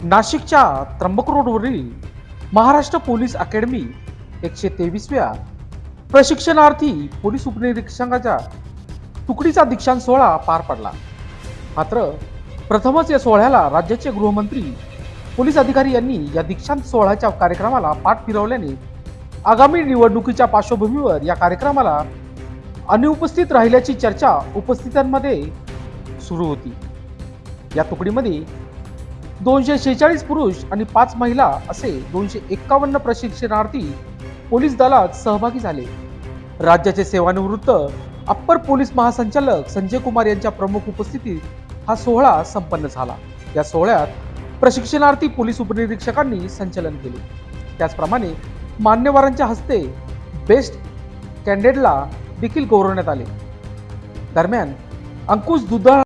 नाशिकच्या त्र्यंबक रोडवरील Maharashtra police academy 123व्या प्रशिक्षणार्थी पोलीस उपनिरीक्षकाच्या तुकडीचा दीक्षांत सोहळा पार पडला. मात्र प्रथमच या सोहळ्याला राज्याचे गृहमंत्री पोलीस अधिकारी यांनी या दीक्षांत सोहळ्याच्या कार्यक्रमाला पाठ फिरवल्याने आगामी निवडणुकीच्या पार्श्वभूमीवर या कार्यक्रमाला अनुपस्थित राहिल्याची चर्चा उपस्थितांमध्ये सुरू होती. या तुकडीमध्ये 246 पुरुष आणि 5 महिला असे 251 प्रशिक्षणार्थी पोलीस दलात सहभागी झाले. राज्याचे सेवानिवृत्त अप्पर पोलीस महासंचालक संजय कुमार यांच्या प्रमुख उपस्थितीत हा सोहळा संपन्न झाला. या सोहळ्यात प्रशिक्षणार्थी पोलीस उपनिरीक्षकांनी संचलन केले. त्याचप्रमाणे मान्यवरांच्या हस्ते बेस्ट कॅन्डिडेटला देखील गौरवण्यात आले. दरम्यान अंकुश दुधाळ